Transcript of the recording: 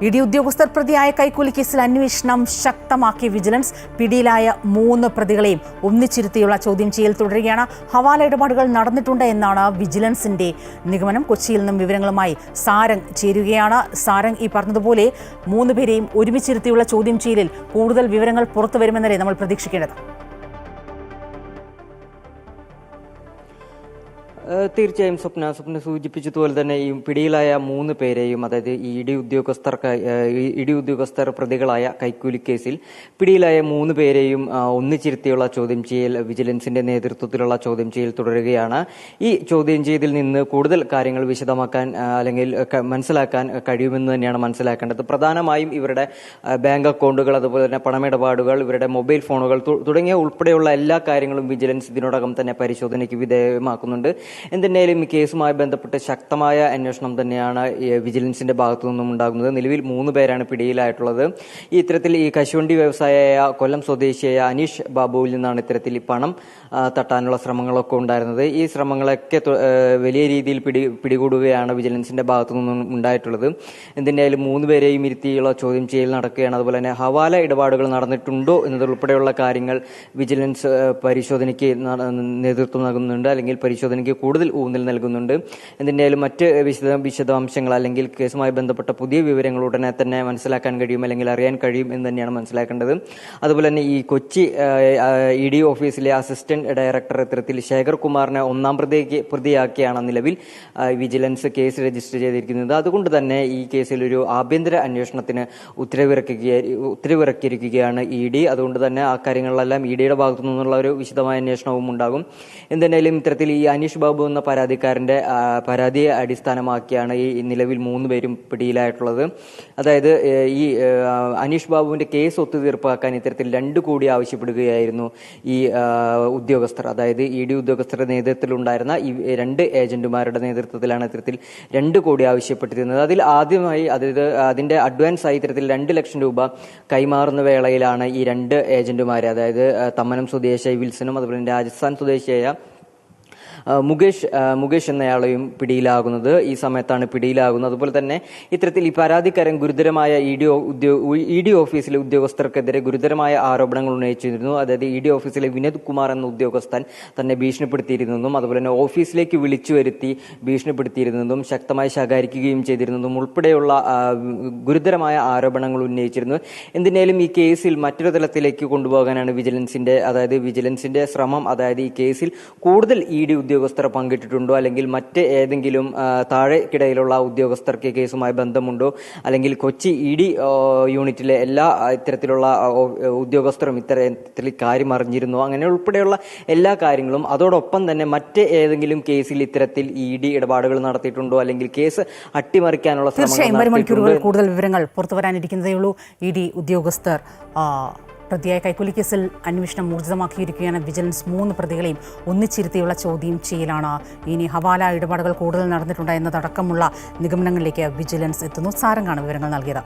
ED ഉദ്യോഗസ്ഥർ പ്രതിയായ കൈക്കൂലി കേസിൽ അന്വേഷണം ശക്തമാക്കിയ വിജിലൻസ് പിടിയിലായ 3 പ്രതികളെയും ഒന്നിച്ചിരുത്തിയുള്ള ചോദ്യം ചെയ്യൽ തുടരുകയാണ്. ഹവാല ഇടപാടുകൾ നടന്നിട്ടുണ്ട് എന്നാണ് വിജിലൻസിന്റെ നിഗമനം. കൊച്ചിയിൽ നിന്നും വിവരങ്ങളുമായി സാരംഗ് ചേരുകയാണ്. സാരംഗ്, ഈ പറഞ്ഞതുപോലെ 3 പേരെയും ഒരുമിച്ചിരുത്തിയുള്ള ചോദ്യം ചെയ്യലിൽ കൂടുതൽ വിവരങ്ങൾ പുറത്തു വരുമെന്നല്ലേ നമ്മൾ പ്രതീക്ഷിക്കേണ്ടത്? തീർച്ചയായും സ്വപ്ന സൂചിപ്പിച്ചതുപോലെ തന്നെ ഈ പിടിയിലായ 3 പേരെയും, അതായത് ഇഡി ഉദ്യോഗസ്ഥർ പ്രതികളായ കൈക്കൂലി കേസിൽ പിടിയിലായ 3 പേരെയും ഒന്നിച്ചിരുത്തിയുള്ള ചോദ്യം ചെയ്യൽ വിജിലൻസിന്റെ നേതൃത്വത്തിലുള്ള ചോദ്യം ചെയ്യൽ തുടരുകയാണ്. ഈ ചോദ്യം ചെയ്യലിൽ നിന്ന് കൂടുതൽ കാര്യങ്ങൾ വിശദമാക്കാൻ അല്ലെങ്കിൽ മനസ്സിലാക്കാൻ കഴിയുമെന്ന് തന്നെയാണ് മനസ്സിലാക്കേണ്ടത്. പ്രധാനമായും ഇവരുടെ ബാങ്ക് അക്കൗണ്ടുകൾ, അതുപോലെ തന്നെ പണമിടപാടുകൾ, ഇവരുടെ മൊബൈൽ ഫോണുകൾ തുടങ്ങിയ ഉൾപ്പെടെയുള്ള എല്ലാ കാര്യങ്ങളും വിജിലൻസ് ഇതിനോടകം തന്നെ പരിശോധനയ്ക്ക് വിധേയമാക്കുന്നുണ്ട്. എന്തിനേലും ഈ കേസുമായി ബന്ധപ്പെട്ട് ശക്തമായ അന്വേഷണം തന്നെയാണ് വിജിലൻസിന്റെ ഭാഗത്തു നിന്നും ഉണ്ടാകുന്നത്. നിലവിൽ 3 പേരാണ് പിടിയിലായിട്ടുള്ളത്. ഇത്തരത്തിൽ ഈ കശുവണ്ടി വ്യവസായിയായ കൊല്ലം സ്വദേശിയായ അനീഷ് ബാബുവിൽ നിന്നാണ് ഇത്തരത്തിൽ ഈ പണം തട്ടാനുള്ള ശ്രമങ്ങളൊക്കെ ഉണ്ടായിരുന്നത്. ഈ ശ്രമങ്ങളൊക്കെ വലിയ രീതിയിൽ പിടികൂടുകയാണ് വിജിലൻസിന്റെ ഭാഗത്തു നിന്നും ഉണ്ടായിട്ടുള്ളത്. എന്തിനായാലും 3 പേരെയും ഇരുത്തിയുള്ള ചോദ്യം ചെയ്യൽ നടക്കുകയാണ്. അതുപോലെ തന്നെ ഹവാല ഇടപാടുകൾ നടന്നിട്ടുണ്ടോ എന്നതുൾപ്പെടെയുള്ള കാര്യങ്ങൾ വിജിലൻസ് പരിശോധനയ്ക്ക് നേതൃത്വം നൽകുന്നുണ്ട്, അല്ലെങ്കിൽ പരിശോധനയ്ക്ക് കൂടുതൽ ഊന്നൽ നൽകുന്നുണ്ട്. എന്തിനായാലും മറ്റ് വിശദാംശങ്ങൾ അല്ലെങ്കിൽ കേസുമായി ബന്ധപ്പെട്ട പുതിയ വിവരങ്ങൾ ഉടനെ തന്നെ മനസ്സിലാക്കാൻ കഴിയും, അല്ലെങ്കിൽ അറിയാൻ കഴിയും എന്ന് തന്നെയാണ് മനസ്സിലാക്കേണ്ടത്. അതുപോലെ തന്നെ ഈ കൊച്ചി ഇഡി ഓഫീസിലെ അസിസ്റ്റന്റ് ഡയറക്ടർ ഇത്തരത്തിൽ ശേഖർ കുമാറിനെ 1ാം പ്രതിയാക്കിയാണ് നിലവിൽ വിജിലൻസ് കേസ് രജിസ്റ്റർ ചെയ്തിരിക്കുന്നത്. അതുകൊണ്ട് തന്നെ ഈ കേസിൽ ഒരു ആഭ്യന്തര അന്വേഷണത്തിന് ഉത്തരവിറക്കിയിരിക്കുകയാണ് ഇഡി. അതുകൊണ്ട് തന്നെ ആ കാര്യങ്ങളിലെല്ലാം ഇഡിയുടെ ഭാഗത്തു നിന്നുള്ള ഒരു വിശദമായ അന്വേഷണവും ഉണ്ടാകും. എന്തായാലും ഇത്തരത്തിൽ ഈ അനീഷ് ബാബു എന്ന പരാതിക്കാരന്റെ പരാതിയെ അടിസ്ഥാനമാക്കിയാണ് ഈ നിലവിൽ 3 പേരും പിടിയിലായിട്ടുള്ളത്. അതായത് ഈ അനീഷ് ബാബുവിന്റെ കേസ് ഒത്തുതീർപ്പാക്കാൻ ഇത്തരത്തിൽ 2 കോടി ആവശ്യപ്പെടുകയായിരുന്നു ഈ ഉദ്യോഗസ്ഥർ. അതായത് ഇഡി ഉദ്യോഗസ്ഥരുടെ നേതൃത്വത്തിലുണ്ടായിരുന്ന ഈ 2 ഏജന്റുമാരുടെ നേതൃത്വത്തിലാണ് ഇത്തരത്തിൽ 2 കോടി ആവശ്യപ്പെട്ടിരുന്നത്. അതിൽ ആദ്യമായി അതിന്റെ അഡ്വാൻസ് ആയി ഇത്തരത്തിൽ 2 ലക്ഷം രൂപ കൈമാറുന്ന വേളയിലാണ് ഈ 2 ഏജന്റുമാരെ, അതായത് തമ്മനം സ്വദേശിയായ വിൽസനും അതുപോലെ രാജസ്ഥാൻ സ്വദേശിയായ മുകേഷ് എന്നയാളെയും പിടിയിലാകുന്നത്. ഈ സമയത്താണ് പിടിയിലാകുന്നത്. അതുപോലെ തന്നെ ഇത്തരത്തിൽ ഈ പരാതിക്കാരൻ ഗുരുതരമായ ഇഡി ഓഫീസിലെ ഉദ്യോഗസ്ഥർക്കെതിരെ ഗുരുതരമായ ആരോപണങ്ങൾ ഉന്നയിച്ചിരുന്നു. അതായത് ഇഡി ഓഫീസിലെ വിനോദ് കുമാർ എന്ന ഉദ്യോഗസ്ഥൻ തന്നെ ഭീഷണിപ്പെടുത്തിയിരുന്നതും അതുപോലെ തന്നെ ഓഫീസിലേക്ക് വിളിച്ചു വരുത്തി ഭീഷണിപ്പെടുത്തിയിരുന്നതും ശക്തമായി ശകാരിക്കുകയും ചെയ്തിരുന്നതും ഉൾപ്പെടെയുള്ള ഗുരുതരമായ ആരോപണങ്ങൾ ഉന്നയിച്ചിരുന്നു. എന്തിനേലും ഈ കേസിൽ മറ്റൊരു തലത്തിലേക്ക് കൊണ്ടുപോകാനാണ് വിജിലൻസിന്റെ ശ്രമം. അതായത് ഈ കേസിൽ കൂടുതൽ ഇഡി ഉദ്യോഗസ്ഥർ പങ്കിട്ടിട്ടുണ്ടോ, അല്ലെങ്കിൽ മറ്റ് ഏതെങ്കിലും താഴെക്കിടയിലുള്ള ഉദ്യോഗസ്ഥർക്ക് കേസുമായി ബന്ധമുണ്ടോ, അല്ലെങ്കിൽ കൊച്ചി ഇഡി യൂണിറ്റിലെ എല്ലാ ഇത്തരത്തിലുള്ള ഉദ്യോഗസ്ഥരും ഇത്തരത്തിൽ കാര്യം അറിഞ്ഞിരുന്നോ, അങ്ങനെ ഉൾപ്പെടെയുള്ള എല്ലാ കാര്യങ്ങളും, അതോടൊപ്പം തന്നെ മറ്റ് ഏതെങ്കിലും കേസിൽ ഇത്തരത്തിൽ ഇഡി ഇടപാടുകൾ നടത്തിയിട്ടുണ്ടോ, അല്ലെങ്കിൽ കേസ് അട്ടിമറിക്കാനുള്ള ശ്രമങ്ങൾ കൂടുതൽ വിവരങ്ങൾ പുറത്തു വരാനിരിക്കുന്നതേ ഉള്ളൂ. ഇഡി ഉദ്യോഗസ്ഥർ പ്രതിയായ കൈക്കൂലി കേസിൽ അന്വേഷണം ഊർജിതമാക്കിയിരിക്കുകയാണ്. വിജിലൻസ് 3 പ്രതികളെയും ഒന്നിച്ചിരുത്തിയുള്ള ചോദ്യം ചെയ്യലാണ്. ഇനി ഹവാല ഇടപാടുകൾ കൂടുതൽ നടന്നിട്ടുണ്ട് എന്നതടക്കമുള്ള നിഗമനങ്ങളിലേക്ക് വിജിലൻസ് എത്തുന്നു. സാരംഗാണ് വിവരങ്ങൾ നൽകിയത്.